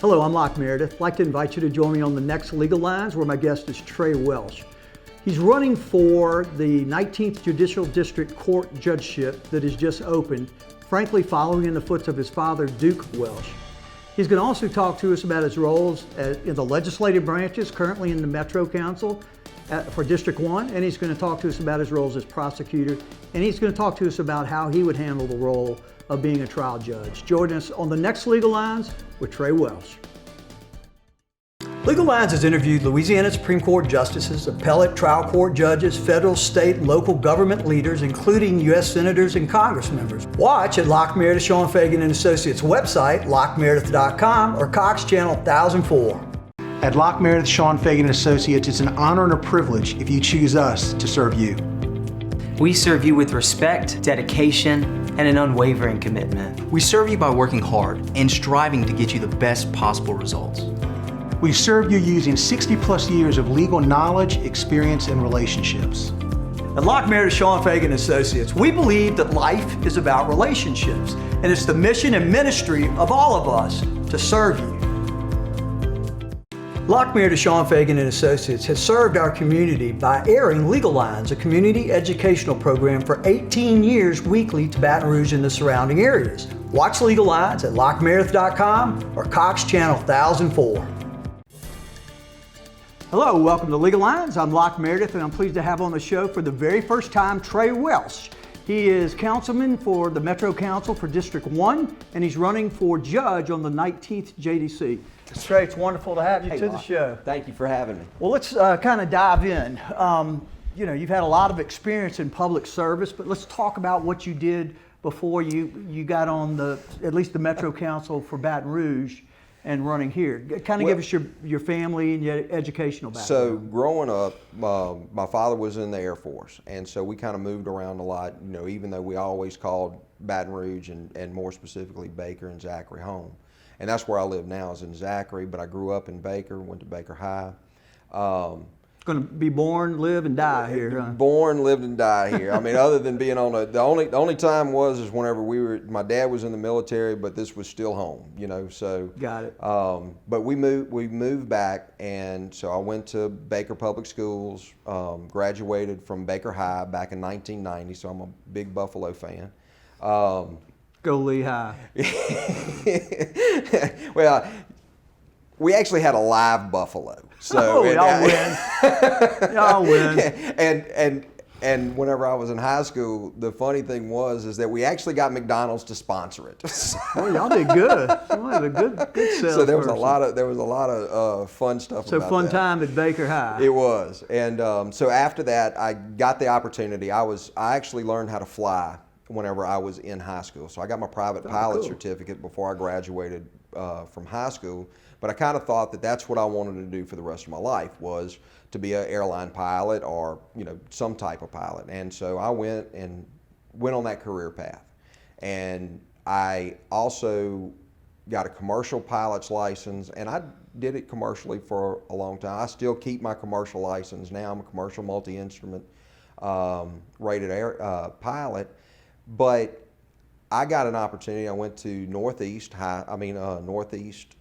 Hello, I'm Locke Meredith. I'd like to invite you to join me on the next Legal Lines, where my guest is Trae Welch. He's running for the 19th Judicial District Court judgeship that has just opened, frankly following in the footsteps of his father, Duke Welch. He's going to also talk to us about his roles in the legislative branches, currently in the Metro Council for District 1, and he's going to talk to us about his roles as prosecutor, and he's going to talk to us about how he would handle the role of being a trial judge. Join us on the next Legal Lines with Trae Welch. Legal Lines has interviewed Louisiana Supreme Court justices, appellate trial court judges, federal, state, and local government leaders, including U.S. senators and Congress members. Watch at Locke Meredith, Sean Fagan and Associates website, LockeMeredith.com, or Cox Channel 1004. At Locke Meredith, Sean Fagan and Associates, it's an honor and a privilege if you choose us to serve you. We serve you with respect, dedication, and an unwavering commitment. We serve you by working hard and striving to get you the best possible results. We serve you using 60-plus years of legal knowledge, experience, and relationships. At Locke Meredith, Sean Fagan and Associates, we believe that life is about relationships, and it's the mission and ministry of all of us to serve you. Locke Meredith, Sean Fagan and Associates has served our community by airing Legal Lines, a community educational program for 18 years weekly to Baton Rouge and the surrounding areas. Watch Legal Lines at LockeMeredith.com or Cox Channel 1004. Hello, welcome to Legal Lines. I'm Locke Meredith, and I'm pleased to have on the show for the very first time Trae Welch. He is councilman for the Metro Council for District 1, and he's running for judge on the 19th JDC. Trae, it's wonderful to have you to the show. Thank you for having me. Well, let's kind of dive in. You've had a lot of experience in public service, but let's talk about what you did before you got on at least the Metro Council for Baton Rouge and running here. Kind of give us your family and your educational background. So growing up, my father was in the Air Force, and so we kind of moved around a lot, even though we always called Baton Rouge and more specifically Baker and Zachary home. And that's where I live now, is in Zachary, but I grew up in Baker, went to Baker High. Going to be born, live, and die here, huh? Born, lived, and die here. I mean, other than being on the only time is whenever my dad was in the military, but this was still home, so. Got it. But we moved back, and so I went to Baker Public Schools, graduated from Baker High back in 1990, so I'm a big Buffalo fan. Go Lehigh. Well, we actually had a live buffalo. So y'all win. Y'all win. And whenever I was in high school, the funny thing is that we actually got McDonald's to sponsor it. Well, y'all did good. Y'all had a good sales. So there was a lot of fun stuff. So about fun that. time at Baker High. It was, and so after that, I got the opportunity. I actually learned how to fly whenever I was in high school. So I got my private pilot certificate before I graduated from high school. But I kind of thought that that's what I wanted to do for the rest of my life, was to be an airline pilot or some type of pilot. And so I went on that career path. And I also got a commercial pilot's license, and I did it commercially for a long time. I still keep my commercial license now. I'm a commercial multi-instrument rated pilot. But I got an opportunity. I went to Northeast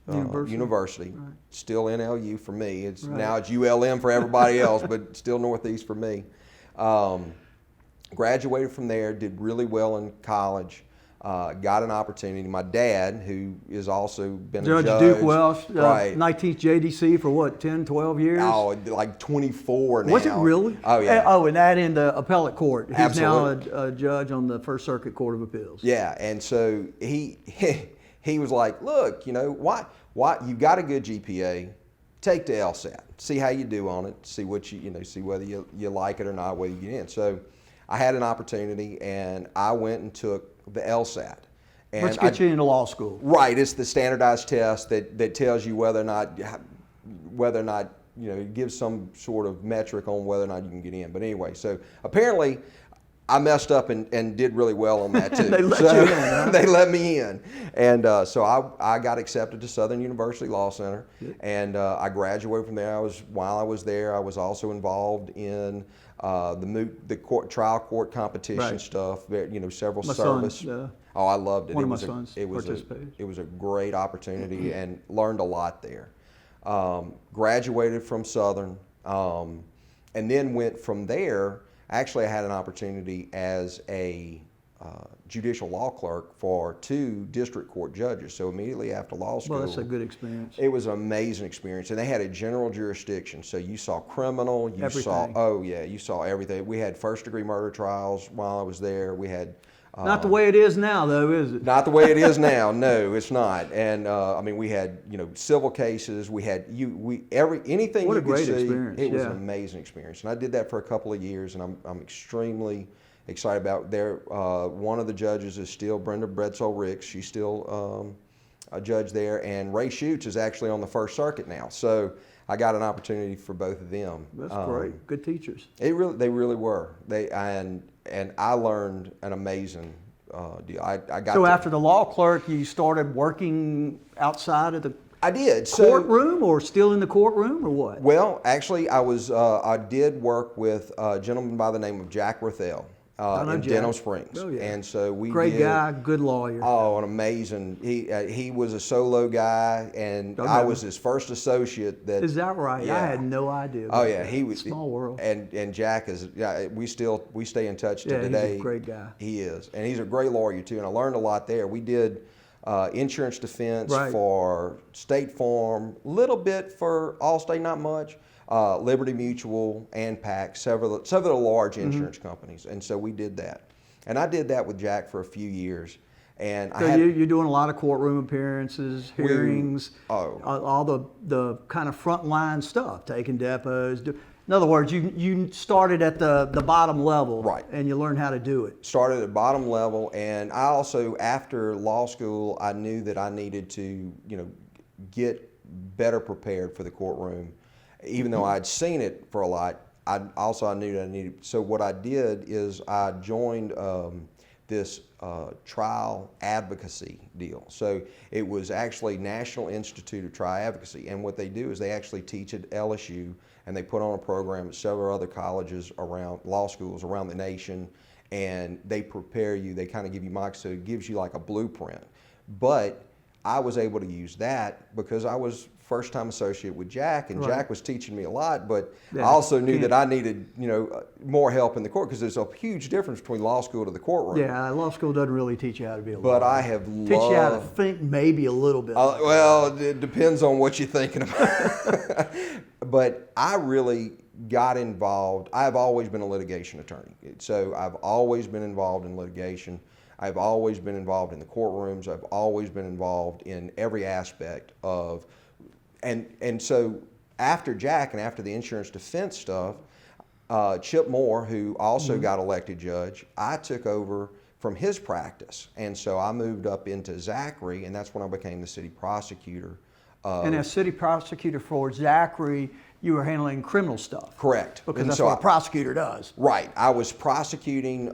University. Right. Still NLU for me. Now it's ULM for everybody else, but still Northeast for me. Graduated from there, did really well in college. Got an opportunity. My dad, who is also been Judge a judge. Duke Welch, right. 19th JDC for what, 10, 12 years? Oh, like 24 now. Was it really? Oh, yeah. And that in the appellate court. He's Absolutely. now a judge on the First Circuit Court of Appeals. Yeah, and so he was like, look, why you got a good GPA, take the LSAT, see how you do on it, see what see whether you like it or not, whether you get in. So I had an opportunity, and I went and took the LSAT. And let's get you into law school. Right, it's the standardized test that tells you whether or not it gives some sort of metric on whether or not you can get in. But anyway, so apparently I messed up and did really well on that too. They let you in, huh? They let me in. And so I got accepted to Southern University Law Center. Good. And I graduated from there. While I was there, I was also involved in the trial court competition stuff, several My service. son, Oh, I loved it. One it of my was sons participated. It was a great opportunity and learned a lot there. Graduated from Southern, and then went from there. Actually, I had an opportunity as a judicial law clerk for 2 district court judges. So immediately after law school, Well, that's a good experience. it was an amazing experience, and they had a general jurisdiction. So you saw criminal, you saw Everything. you saw everything. We had first-degree murder trials while I was there. We had Not the way it is now, though, is it? not the way it is now. No, it's not. And I mean, we had civil cases. We had anything What you a could great see. experience, It was yeah. an amazing experience, and I did that for a couple of years, and I'm extremely excited about there. One of the judges is still Brenda Bredsoe Ricks. She's still a judge there, and Ray Schutz is actually on the First Circuit now. So I got an opportunity for both of them. That's great. Good teachers. They really were. And I learned an amazing deal. I got So to, after the law clerk, you started working outside of the I did. So, courtroom, or still in the courtroom, or what? well, actually, I did work with a gentleman by the name of Jack Rothell know in Jack. Denham Springs. Oh, yeah. And so we Great did, guy, good lawyer. Oh, an amazing. He was a solo guy, and Okay. I was his first associate. Is that right? Yeah. I had no idea. Oh about yeah, that. he was Small world. And Jack is. Yeah, we stay in touch to Yeah, he's a today. great guy. He is, and he's a great lawyer too. And I learned a lot there. We did insurance defense Right. for State Farm, little bit for Allstate, not much. Liberty Mutual, ANPAC, several of the large Mm-hmm. insurance companies, and so we did that. And I did that with Jack for a few years. And So I had, you're doing a lot of courtroom appearances, hearings, oh. all the kind of frontline stuff, taking depots. In other words, you started at the bottom level, Right. and you learned how to do it. started at bottom level, and I also, after law school, I knew that I needed to, get better prepared for the courtroom. Even though I'd seen it for a lot, I knew that I needed. So what I did is I joined this trial advocacy deal. So it was actually National Institute of Trial Advocacy, and what they do is they actually teach at LSU, and they put on a program at several other colleges around, law schools around the nation, and they prepare you. They kind of give you mock, so it gives you like a blueprint. But I was able to use that because I was first-time associate with Jack, and Right. Jack was teaching me a lot, but I Yeah, also knew that I needed, more help in the court, because there's a huge difference between law school to the courtroom. Yeah, law school doesn't really teach you how to be a But lawyer. I have Teach you how to loved. think maybe a little bit. Well, it depends on what you're thinking about. But I really got involved. I've always been a litigation attorney, so I've always been involved in litigation. I've always been involved in the courtrooms. I've always been involved in every aspect of, and so after Jack and after the insurance defense stuff, Chip Moore, who also got elected judge, I took over from his practice, and so I moved up into Zachary, and that's when I became the city prosecutor. And as city prosecutor for Zachary, you were handling criminal stuff. Correct. Because And that's so what a prosecutor does. Right. I was prosecuting,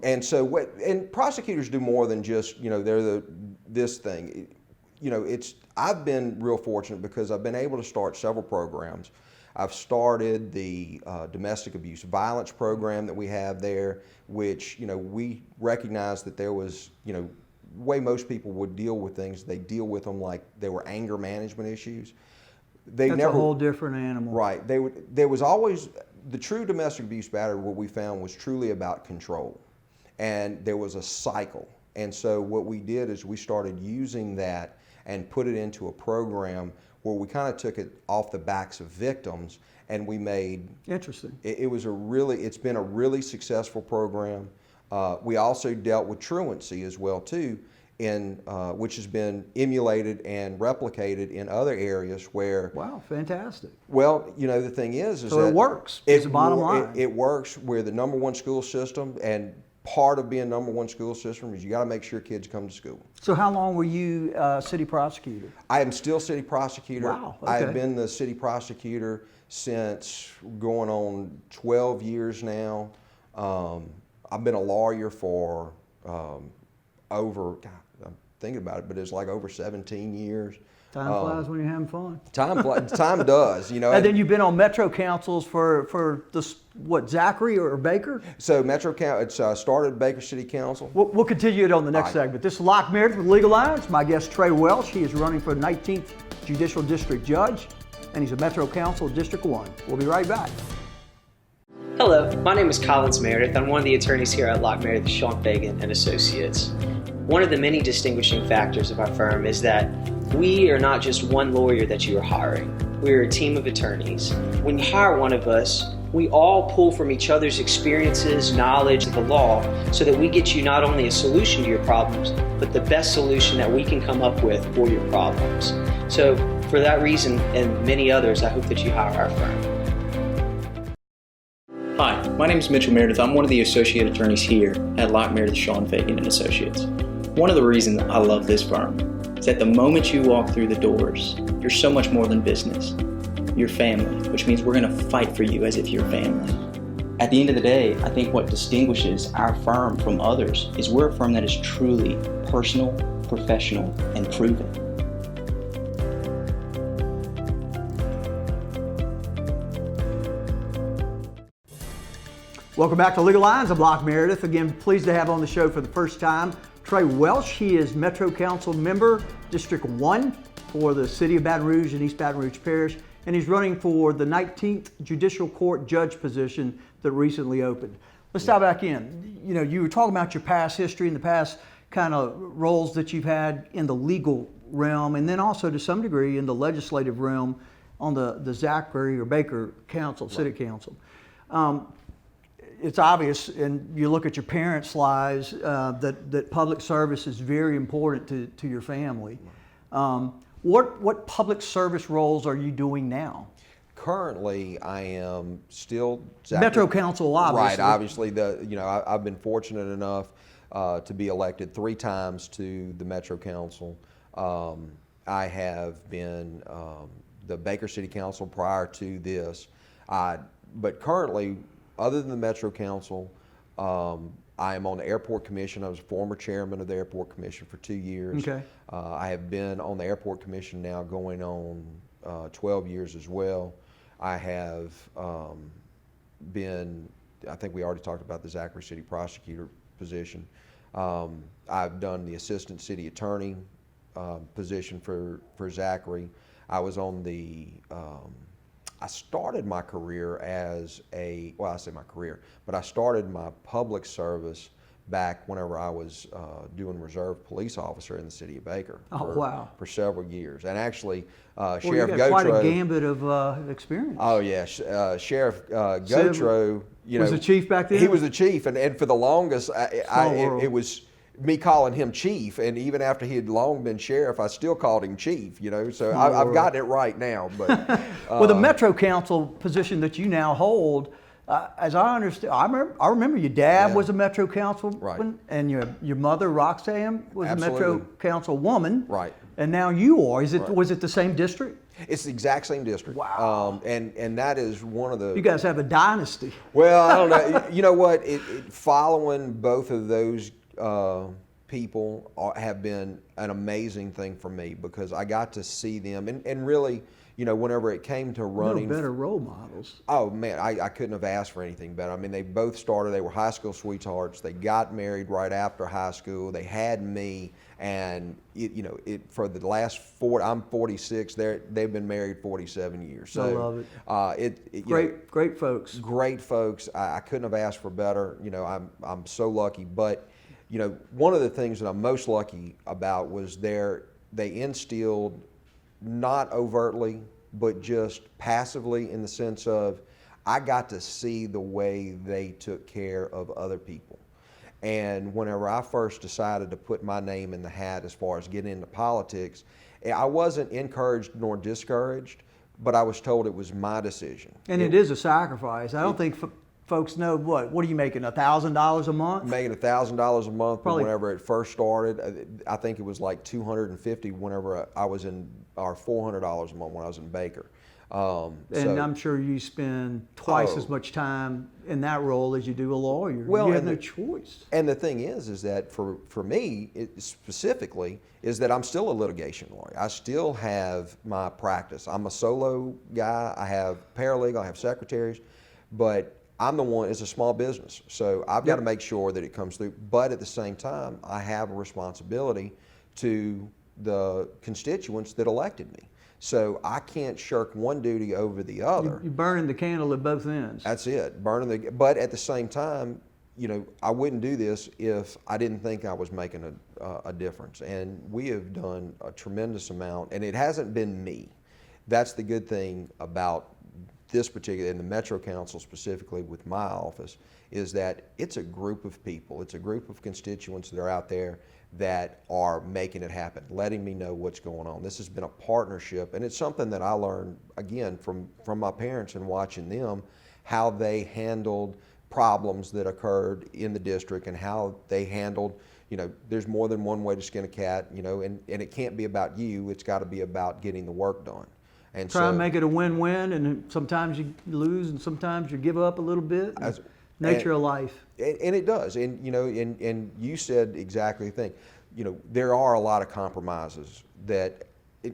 and so and prosecutors do more than just, they're this thing. I've been real fortunate because I've been able to start several programs. I've started the domestic abuse violence program that we have there, which, we recognized that there was, way most people would deal with things, they deal with them like they were anger management issues. That's a whole different animal. Right. There was always, the true domestic abuse battery, what we found was truly about control. And there was a cycle. And so what we did is we started using that and put it into a program where we kind of took it off the backs of victims, and we made, Interesting. it's been a really successful program. We also dealt with truancy as well too, which has been emulated and replicated in other areas where. Wow, fantastic. Well, the thing is So that it works. It's the bottom line. It works. We're the #1 school system, and part of being #1 school system is you got to make sure kids come to school. So how long were you city prosecutor? I am still city prosecutor. Wow, I have okay. been the city prosecutor since going on 12 years now. I've been a lawyer for over, God, I'm thinking about it, but it's like over 17 years. Time flies when you're having fun. Time does, And then you've been on Metro councils for what, Zachary or Baker? So it's started Baker City Council. We'll continue it on the next All right. segment. This is Locke Meredith with Legal Lines. My guest, Trae Welch. He is running for 19th Judicial District Judge, and he's a Metro Council District 1. We'll be right back. Hello, my name is Councilman Meredith. I'm one of the attorneys here at Locke Meredith, Sean Fagan and Associates. One of the many distinguishing factors of our firm is that we are not just one lawyer that you are hiring. We're a team of attorneys. When you hire one of us, we all pull from each other's experiences, knowledge of the law, so that we get you not only a solution to your problems, but the best solution that we can come up with for your problems. So for that reason and many others, I hope that you hire our firm. Hi, my name is Mitchell Meredith. I'm one of the associate attorneys here at Locke Meredith, Sean Fagan and Associates. One of the reasons I love this firm is that the moment you walk through the doors, you're so much more than business. You're family, which means we're going to fight for you as if you're family. At the end of the day, I think what distinguishes our firm from others is we're a firm that is truly personal, professional, and proven. Welcome back to Legal Lines. I'm Locke Meredith. Again, pleased to have on the show for the first time Trae Welch. He is Metro Council member, District 1 for the City of Baton Rouge and East Baton Rouge Parish, and he's running for the 19th Judicial Court Judge position that recently opened. Let's dive back in. You know, you were talking about your past history and the past kind of roles that you've had in the legal realm, and then also to some degree in the legislative realm on the Zachary or Baker Council, City Council. It's obvious, and you look at your parents' lives, that public service is very important to your family. What public service roles are you doing now? Currently, I am still Metro Council, obviously. Right, obviously. I've been fortunate enough to be elected 3 times to the Metro Council. I have been the Baker City Council prior to this, but currently, other than the Metro Council, I am on the Airport Commission. I was a former chairman of the Airport Commission for 2 years. Okay. I have been on the Airport Commission now going on 12 years as well. I have been, I think we already talked about the Zachary City Prosecutor position. I've done the Assistant City Attorney position for Zachary. I was on the I started my career as I say my career, but I started my public service back whenever I was doing reserve police officer in the city of Baker. For several years. And actually, Sheriff you got quite a Gautreaux, gambit of experience. Oh yeah, Sheriff Gautreaux, was the chief back then? He was the chief, and for the longest, it was me calling him chief, and even after he had long been sheriff, I still called him chief, so I've gotten it right now. But well, the Metro Council position that you now hold, as I understand, I remember your dad was a Metro Councilman, Right. and your mother, Roxanne, was Absolutely. a Metro Council woman. Right. And now you are. Right. Was it the same district? It's the exact same district. Wow. And that is one of the... You guys have a dynasty. Well, I don't know. You know what? Following both of those people have been an amazing thing for me, because I got to see them and really, whenever it came to running... No better role models. Oh man, I couldn't have asked for anything better. I mean, they both started, they were high school sweethearts. They got married right after high school. They had me, and for the last I'm 46, they've been married 47 years. So I love it. Great folks. Great folks. I couldn't have asked for better. I'm so lucky. But one of the things that I'm most lucky about was they instilled, not overtly, but just passively, in the sense of I got to see the way they took care of other people. And whenever I first decided to put my name in the hat as far as getting into politics, I wasn't encouraged nor discouraged, but I was told it was my decision. And it is a sacrifice. I don't think folks know what are you making, $1,000 a month? Making $1,000 a month, Probably. but whenever it first started, I think it was like $250 whenever I was in, or $400 a month when I was in Baker. And I'm sure you spend twice as much time in that role as you do a lawyer. Well, you have no choice. And the thing is that for me, specifically, is that I'm still a litigation lawyer. I still have my practice. I'm a solo guy. I have paralegal, I have secretaries, but I'm the one, it's a small business, so I've got to Yep. make sure that it comes through. But at the same time, I have a responsibility to the constituents that elected me. So I can't shirk one duty over the other. You're burning the candle at both ends. That's it, but at the same time, I wouldn't do this if I didn't think I was making a difference. And we have done a tremendous amount, and it hasn't been me. That's the good thing about this particular, in the Metro Council specifically with my office, is that it's a group of people, it's a group of constituents that are out there that are making it happen, letting me know what's going on. This has been a partnership, and it's something that I learned, again, from my parents and watching them, how they handled problems that occurred in the district and how they handled, there's more than one way to skin a cat, and it can't be about you, it's got to be about getting the work done. And Try and make it a win-win, and sometimes you lose and sometimes you give up a little bit. Nature of life. And it does. And and you said exactly the thing. There are a lot of compromises that,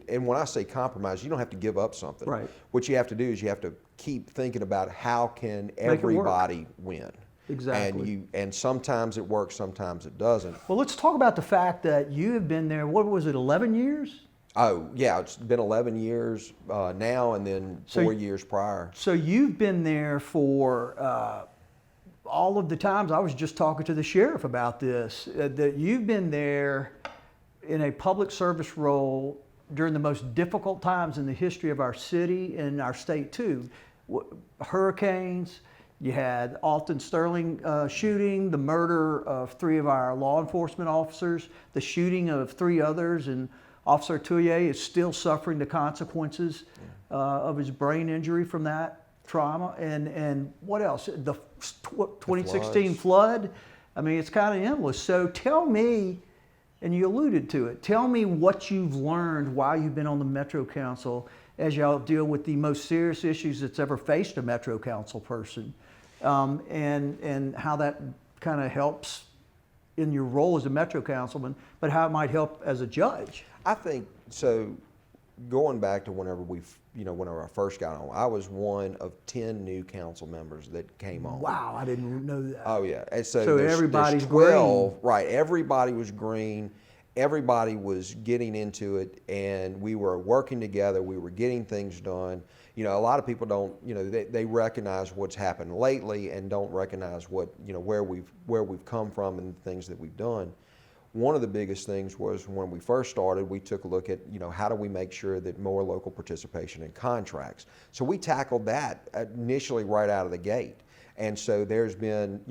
and when I say compromise, you don't have to give up something. Right. What you have to do is you have to keep thinking about how can everybody win. Exactly. And sometimes it works, sometimes it doesn't. Well, let's talk about the fact that you have been there, what was it, 11 years? Oh, yeah, it's been 11 years now, and then 4 years prior. So you've been there for all of the times. I was just talking to the sheriff about this, that you've been there in a public service role during the most difficult times in the history of our city and our state too. Hurricanes, you had Alton Sterling shooting, the murder of 3 of our law enforcement officers, the shooting of 3 others, and Officer Touye is still suffering the consequences of his brain injury from that trauma. And what else? The 2016 flood. I mean, it's kind of endless. So tell me, and you alluded to it, tell me what you've learned while you've been on the Metro Council as y'all deal with the most serious issues that's ever faced a Metro Council person, and how that kind of helps in your role as a Metro Councilman, but how it might help as a judge. I think so. Going back to whenever I first got on, I was one of 10 new council members that came on. Wow, I didn't know that. Oh yeah, and so everybody's there's 12, green. right? Everybody was green. Everybody was getting into it, and we were working together. We were getting things done. A lot of people don't. They recognize what's happened lately and don't recognize what where we've come from and the things that we've done. One of the biggest things was when we first started, we took a look at, how do we make sure that more local participation in contracts. So we tackled that initially right out of the gate. And so there's been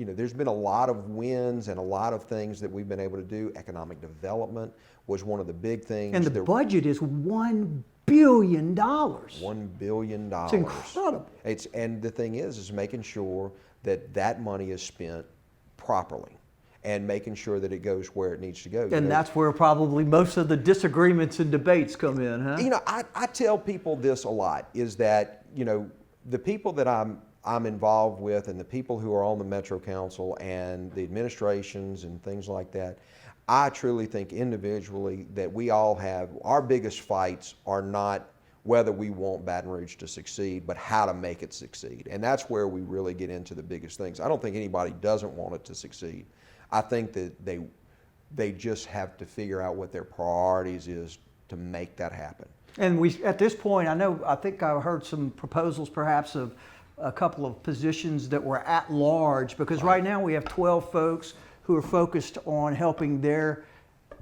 a lot of wins and a lot of things that we've been able to do. Economic development was one of the big things. And the budget is $1 billion. $1 billion. It's incredible. And the thing is making sure that money is spent properly, and making sure that it goes where it needs to go. And that's where probably most of the disagreements and debates come in, huh? I tell people this a lot, is that, the people that I'm involved with and the people who are on the Metro Council and the administrations and things like that, I truly think individually that we all have, our biggest fights are not whether we want Baton Rouge to succeed, but how to make it succeed. And that's where we really get into the biggest things. I don't think anybody doesn't want it to succeed. I think that they just have to figure out what their priorities is to make that happen. And we, at this point, I think I heard some proposals perhaps of a couple of positions that were at large, because right now we have 12 folks who are focused on helping their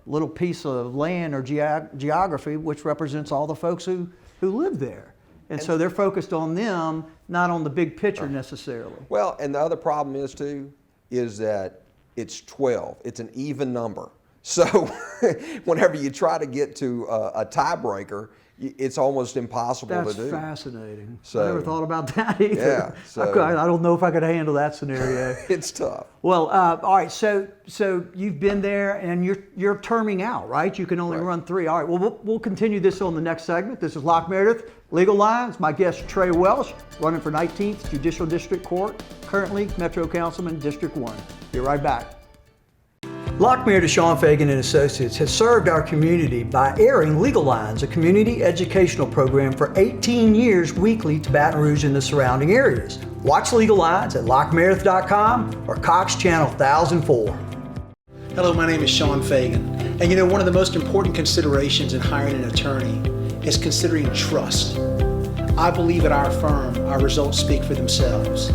little piece of land or geography, which represents all the folks who live there. And so they're focused on them, not on the big picture necessarily. Well, and the other problem is that it's 12. It's an even number. So whenever you try to get to a tiebreaker, it's almost impossible to do. That's fascinating. So, I never thought about that either. Yeah. So, I don't know if I could handle that scenario. It's tough. Well, all right. So you've been there, and you're terming out, right? You can only run 3. All right. Well, we'll continue this on the next segment. This is Locke Meredith, Legal Lines. My guest Trae Welch, running for 19th Judicial District Court, currently Metro Councilman, District 1. Be right back. Locke Meredith, Sean Fagan and Associates has served our community by airing Legal Lines, a community educational program for 18 years weekly to Baton Rouge and the surrounding areas. Watch Legal Lines at LockeMeredith.com or Cox Channel 1004. Hello, my name is Sean Fagan. And you know, one of the most important considerations in hiring an attorney is considering trust. I believe at our firm, our results speak for themselves.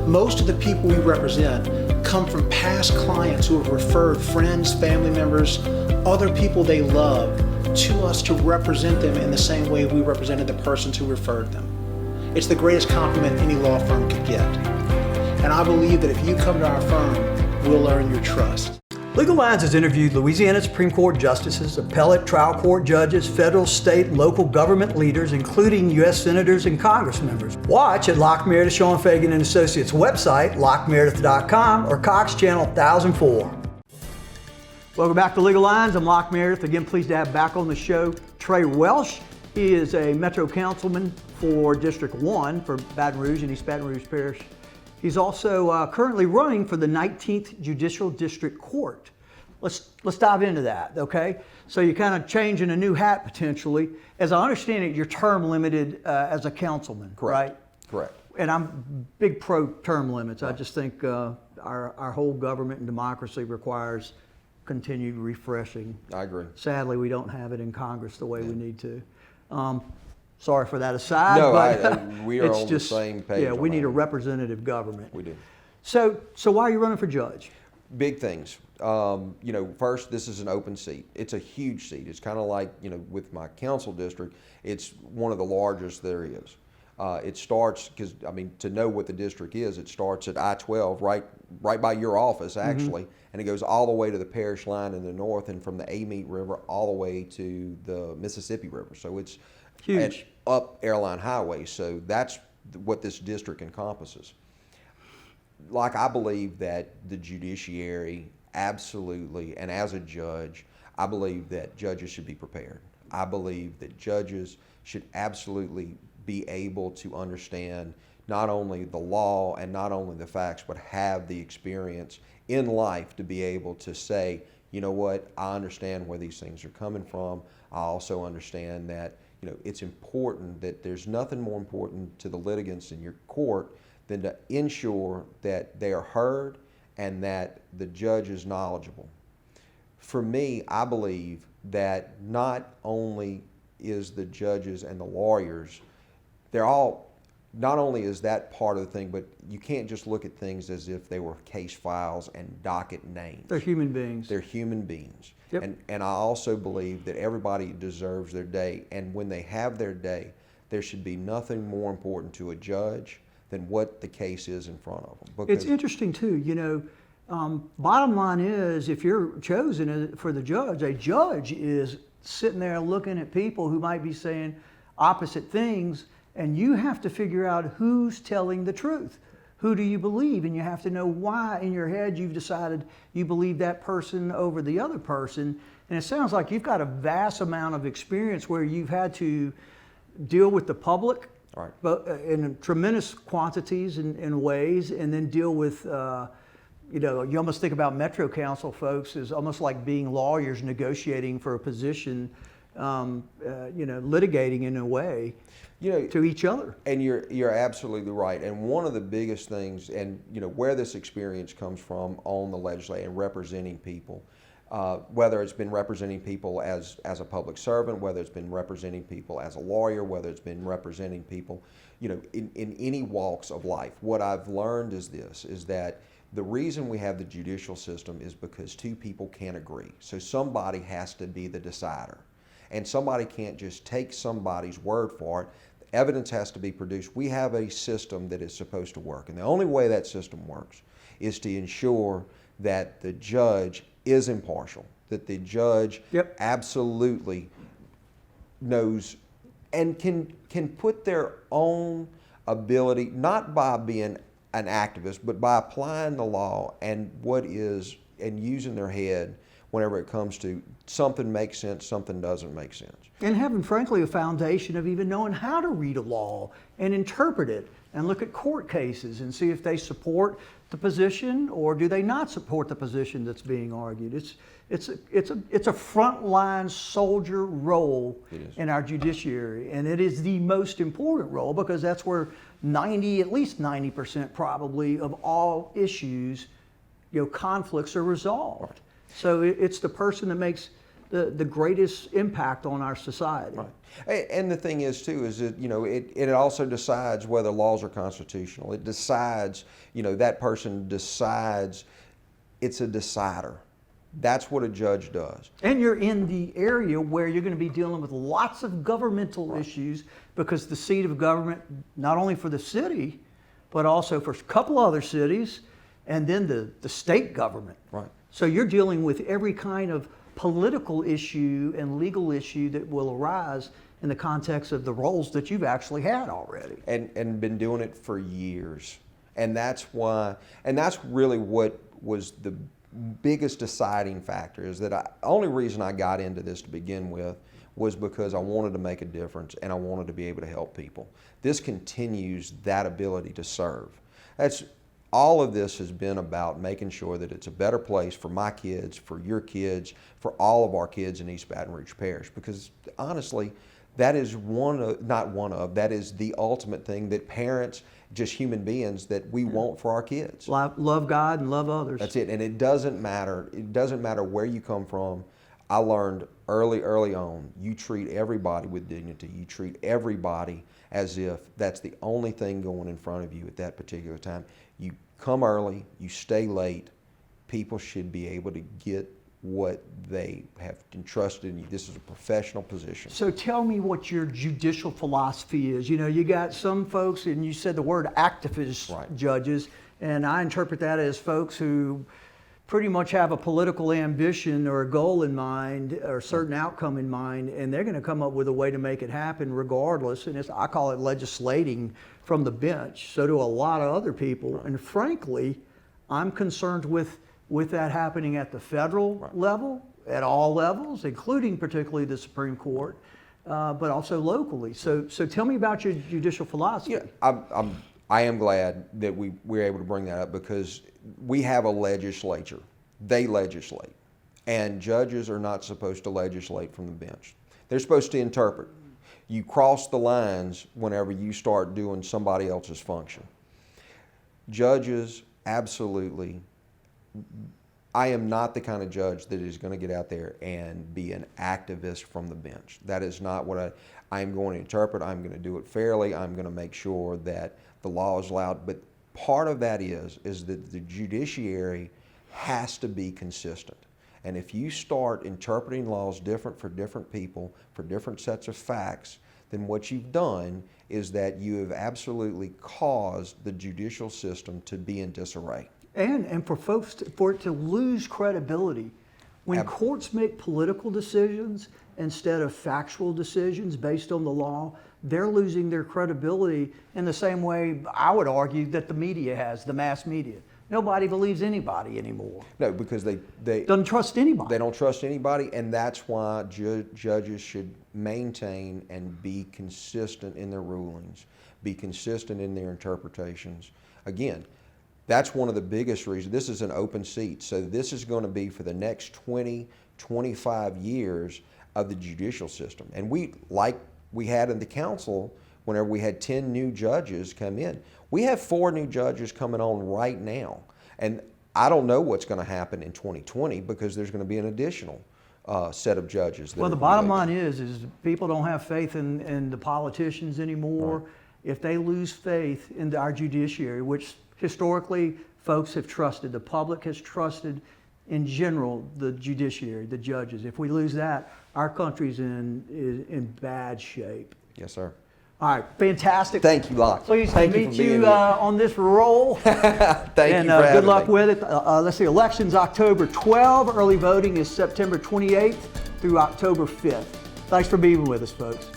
Most of the people we represent come from past clients who have referred friends, family members, other people they love to us to represent them in the same way we represented the persons who referred them. It's the greatest compliment any law firm could get. And I believe that if you come to our firm, we'll earn your trust. Legal Lines has interviewed Louisiana Supreme Court justices, appellate trial court judges, federal, state, and local government leaders, including U.S. senators and Congress members. Watch at Locke Meredith, Sean Fagan & Associates website, LockeMeredith.com or Cox Channel 1004. Welcome back to Legal Lines. I'm Locke Meredith. Again, pleased to have back on the show Trae Welch. He is a Metro Councilman for District 1 for Baton Rouge and East Baton Rouge Parish. He's also currently running for the 19th Judicial District Court. Let's dive into that, okay? So you're kind of changing a new hat potentially. As I understand it, you're term limited as a councilman, right? Correct. And I'm big pro term limits. Right. I just think our whole government and democracy requires continued refreshing. I agree. Sadly, we don't have it in Congress the way we need to. Sorry for that aside. No, but we are it's on just, the same page. Yeah, we need a representative government. We do. So why are you running for judge? Big things. First, this is an open seat. It's a huge seat. It's kind of like, with my council district, it's one of the largest there is. It starts, because, to know what the district is, it starts at I-12, right by your office, actually, and it goes all the way to the parish line in the north and from the Amite River all the way to the Mississippi River. So it's huge. Up Airline Highway. So that's what this district encompasses. Like, I believe that the judiciary absolutely, and as a judge, I believe that judges should be prepared. I believe that judges should absolutely be able to understand not only the law and not only the facts, but have the experience in life to be able to say, you know what, I understand where these things are coming from. I also understand that, it's important that there's nothing more important to the litigants in your court than to ensure that they are heard and that the judge is knowledgeable. For me, I believe that not only is the judges and the lawyers, not only is that part of the thing, but you can't just look at things as if they were case files and docket names. They're human beings. They're human beings. Yep. And I also believe that everybody deserves their day, and when they have their day, there should be nothing more important to a judge than what the case is in front of them. Because it's interesting too, bottom line is, if you're chosen for the judge, a judge is sitting there looking at people who might be saying opposite things, and you have to figure out who's telling the truth. Who do you believe? And you have to know why in your head you've decided you believe that person over the other person. And it sounds like you've got a vast amount of experience where you've had to deal with the public, right, but in tremendous quantities and ways, and then deal with, you almost think about Metro Council folks as almost like being lawyers negotiating for a position, litigating in a way to each other. And you're absolutely right. And one of the biggest things, and where this experience comes from on the legislature and representing people, whether it's been representing people as a public servant, whether it's been representing people as a lawyer, whether it's been representing people, in any walks of life, what I've learned is that the reason we have the judicial system is because two people can't agree. So somebody has to be the decider. And somebody can't just take somebody's word for it. Evidence has to be produced. We have a system that is supposed to work. And the only way that system works is to ensure that the judge is impartial, that the judge absolutely knows and can put their own ability, not by being an activist, but by applying the law and using their head whenever it comes to something makes sense, something doesn't make sense. And having, frankly, a foundation of even knowing how to read a law and interpret it and look at court cases and see if they support the position or do they not support the position that's being argued. It's a frontline soldier role in our judiciary, and it is the most important role because that's where at least 90% probably of all issues, conflicts are resolved. So it's the person that makes the greatest impact on our society. Right. And the thing is too, is that, it also decides whether laws are constitutional. It decides, that person decides, it's a decider. That's what a judge does. And you're in the area where you're going to be dealing with lots of governmental issues because the seat of government, not only for the city, but also for a couple other cities, and then the state government. Right. So you're dealing with every kind of political issue and legal issue that will arise in the context of the roles that you've actually had already. And been doing it for years. And that's really what was the biggest deciding factor, is that the only reason I got into this to begin with was because I wanted to make a difference and I wanted to be able to help people. This continues that ability to serve. All of this has been about making sure that it's a better place for my kids, for your kids, for all of our kids in East Baton Rouge Parish. Because honestly, that is that is the ultimate thing that parents, just human beings, that we want for our kids. Love God and love others. That's it. And it doesn't matter where you come from. I learned early on, you treat everybody with dignity. You treat everybody as if that's the only thing going in front of you at that particular time. You come early, you stay late. People should be able to get what they have entrusted in you. This is a professional position. So tell me what your judicial philosophy is. You got some folks, and you said the word activist judges, and I interpret that as folks who pretty much have a political ambition or a goal in mind or a certain outcome in mind, and they're going to come up with a way to make it happen regardless. And I call it legislating from the bench. So do a lot of other people. And frankly, I'm concerned with that happening at the federal level, at all levels, including particularly the Supreme Court, but also locally. So tell me about your judicial philosophy. Yeah, I am glad that we're able to bring that up, because we have a legislature. They legislate. And judges are not supposed to legislate from the bench. They're supposed to interpret. You cross the lines whenever you start doing somebody else's function. Judges, absolutely. I am not the kind of judge that is going to get out there and be an activist from the bench. That is not what I am going to interpret. I'm going to do it fairly. I'm going to make sure that the law is allowed. But part of that is that the judiciary has to be consistent. And if you start interpreting laws different for different people, for different sets of facts, then what you've done is that you have absolutely caused the judicial system to be in disarray. And for it to lose credibility. When courts make political decisions instead of factual decisions based on the law, they're losing their credibility in the same way I would argue that the media has, the mass media. Nobody believes anybody anymore. No, because they don't trust anybody. They don't trust anybody, and that's why judges should maintain and be consistent in their rulings, be consistent in their interpretations. Again, that's one of the biggest reasons. This is an open seat, so this is going to be for the next 20, 25 years of the judicial system. And like we had in the council, whenever we had 10 new judges come in, we have 4 new judges coming on right now. And I don't know what's going to happen in 2020, because there's going to be an additional set of judges. Well, the bottom line is people don't have faith in the politicians anymore. Right. If they lose faith in our judiciary, which historically folks have trusted, the public has trusted in general the judiciary, the judges. If we lose that, our country's in bad shape. Yes, sir. All right, fantastic. Thank you, Locke. Pleased to meet you on this roll. Thank you for having me. Good luck with it. Let's see, election's October 12. Early voting is September 28th through October 5th. Thanks for being with us, folks.